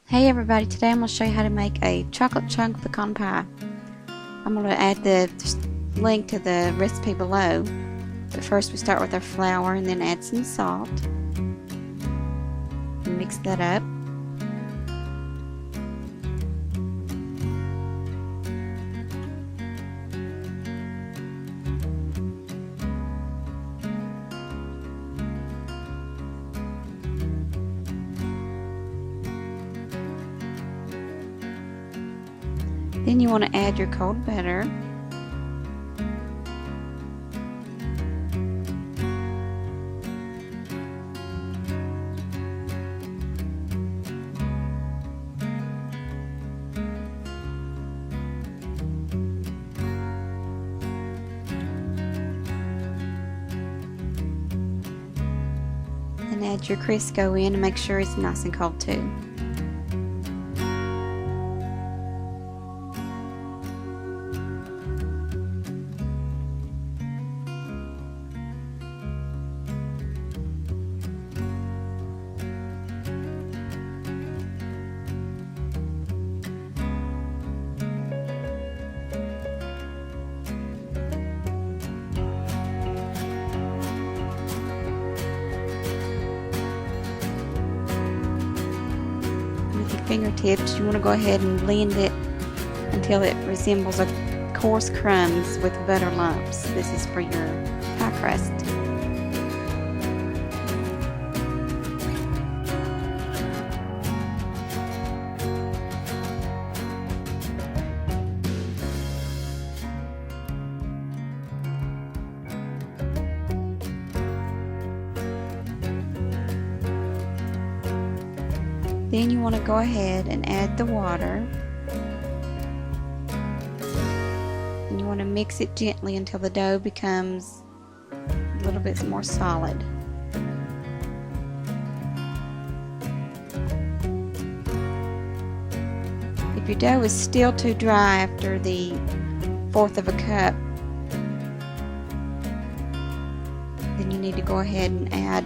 Hey everybody, today I'm going to show you how to make a chocolate chunk pecan pie. I'm going to add the link to the recipe below, but first we start with our flour and then add some salt. Mix that up. Then you want to add your cold butter. And add your Crisco in and make sure it's nice and cold too. Fingertips, you want to go ahead and blend it until it resembles a coarse crumbs with butter lumps. This is for your pie crust. Then you want to go ahead and add the water. And you want to mix it gently until the dough becomes a little bit more solid. If your dough is still too dry after the 1/4 of a cup, then you need to go ahead and add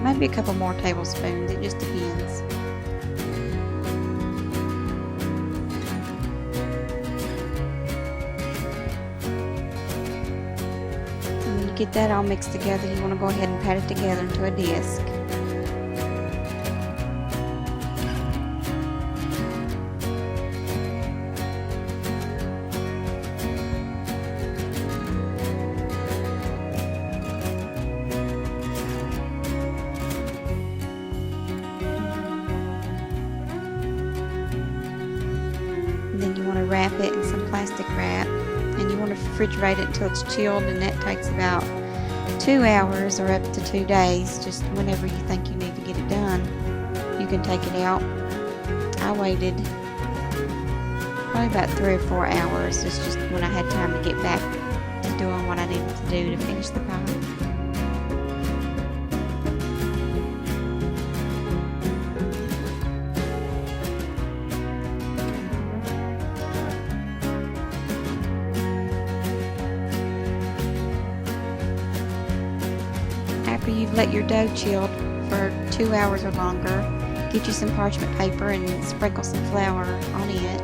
maybe a couple more tablespoons. It just depends. And when you get that all mixed together, you want to go ahead and pat it together into a disc. Then you want to wrap it in some plastic wrap, and you want to refrigerate it until it's chilled, and that takes about 2 hours or up to 2 days, just whenever you think you need to get it done. You can take it out. I waited probably about 3 or 4 hours. It's just when I had time to get back to doing what I needed to do to finish the pie. After you've let your dough chilled for 2 hours or longer, get you some parchment paper and sprinkle some flour on it.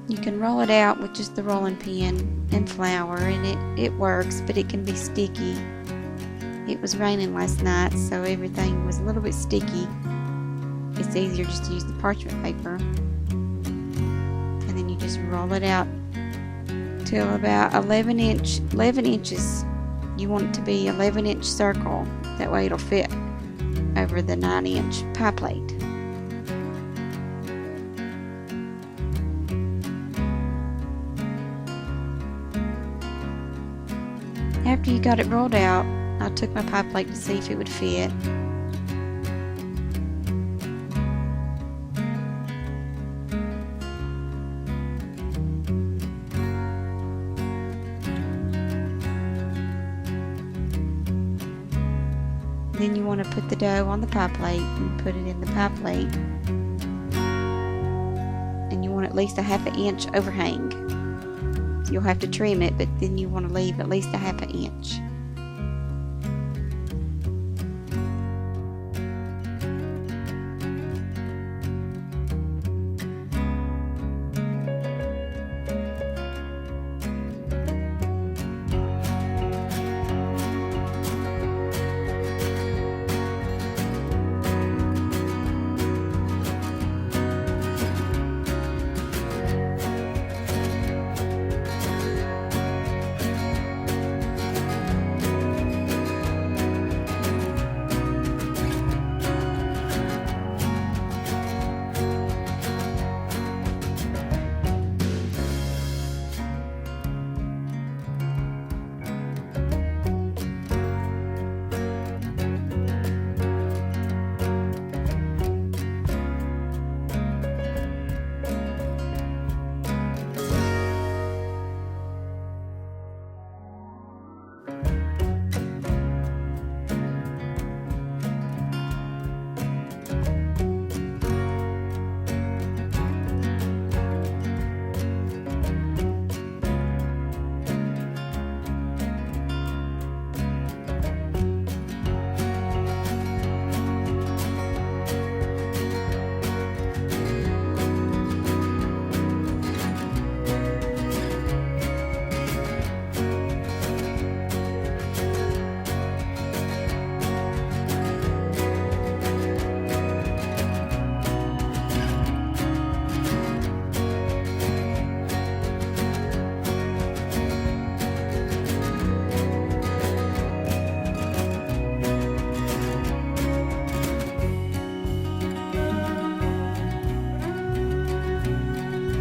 You can roll it out with just the rolling pin and flour, and it works, but it can be sticky. It was raining last night, so everything was a little bit sticky. It's easier just to use the parchment paper. And then you just roll it out till about 11 inches. You want it to be 11-inch circle. That way it'll fit over the 9-inch pie plate. After you got it rolled out, I took my pie plate to see if it would fit. Then you want to put the dough on the pie plate and put it in the pie plate. And you want at least a ½ inch overhang. So you'll have to trim it, but then you want to leave at least a ½ inch.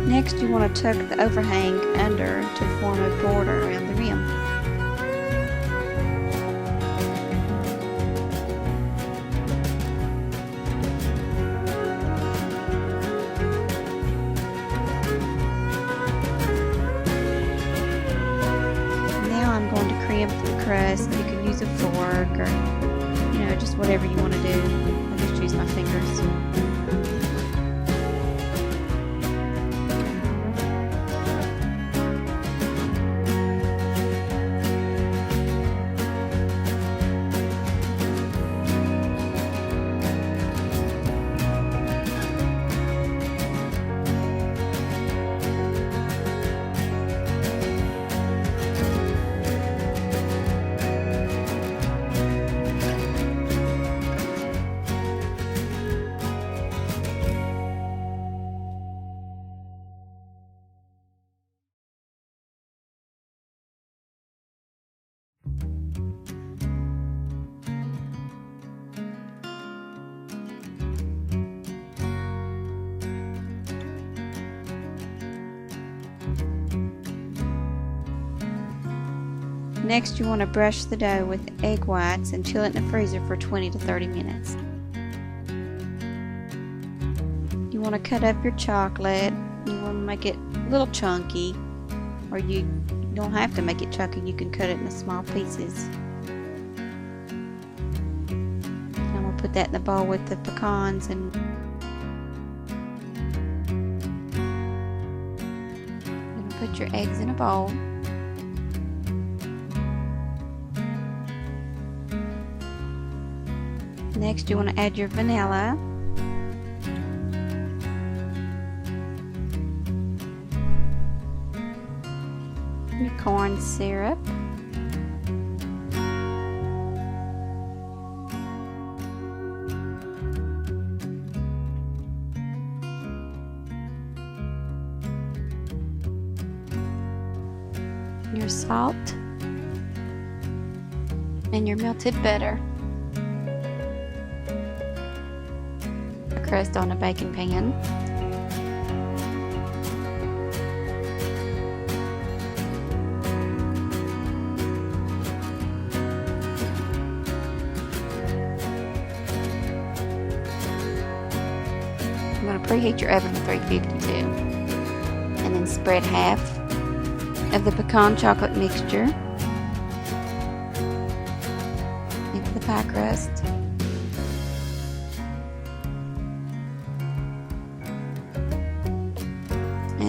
Next, you want to tuck the overhang under to form a border around the rim. Now I'm going to crimp the crust. You can use a fork or, just whatever you want to do. I just use my fingers. Next, you want to brush the dough with egg whites and chill it in the freezer for 20 to 30 minutes. You want to cut up your chocolate. You want to make it a little chunky, or you don't have to make it chunky. You can cut it into small pieces. I'm going to put that in the bowl with the pecans and you're going to put your eggs in a bowl. Next, you want to add your vanilla, your corn syrup, your salt, and your melted butter. Crust on a baking pan. I'm going to preheat your oven to 352 and then spread half of the pecan chocolate mixture into the pie crust.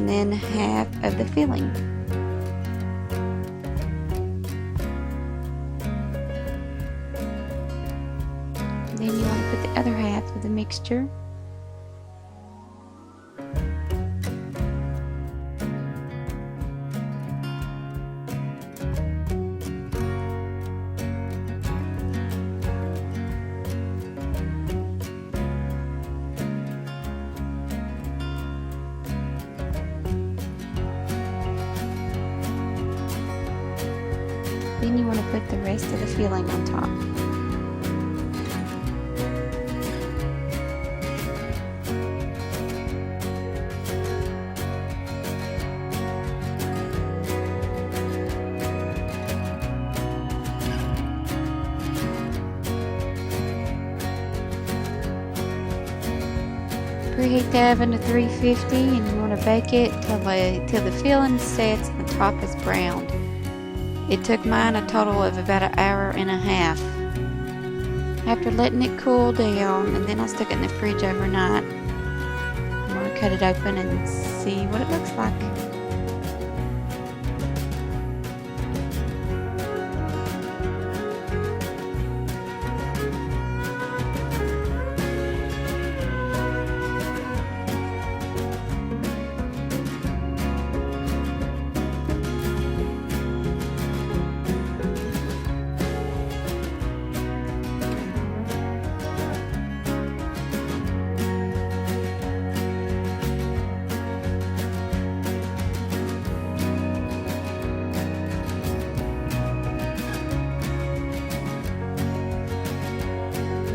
and then half of the filling. Then you want to put the other half of the mixture. Then you want to put the rest of the filling on top. Preheat the oven to 350 and you want to bake it till the filling sets and the top is browned. It took mine a total of about an hour and a half. After letting it cool down, and then I stuck it in the fridge overnight, I'm going to cut it open and see what it looks like.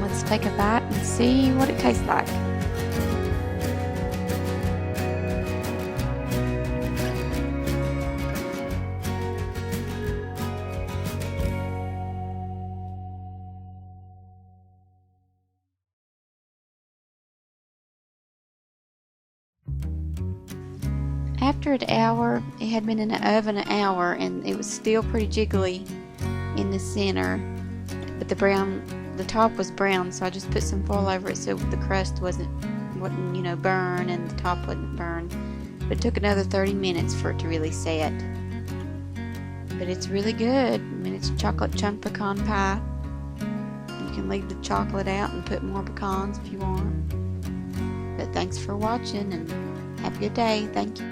Let's take a bite and see what it tastes like. After an hour, it had been in the oven an hour and it was still pretty jiggly in the center, but the top was brown, so I just put some foil over it so the crust wouldn't burn and the top wouldn't burn. But it took another 30 minutes for it to really set. But it's really good. I mean, it's chocolate chunk pecan pie. You can leave the chocolate out and put more pecans if you want. But thanks for watching and have a good day. Thank you.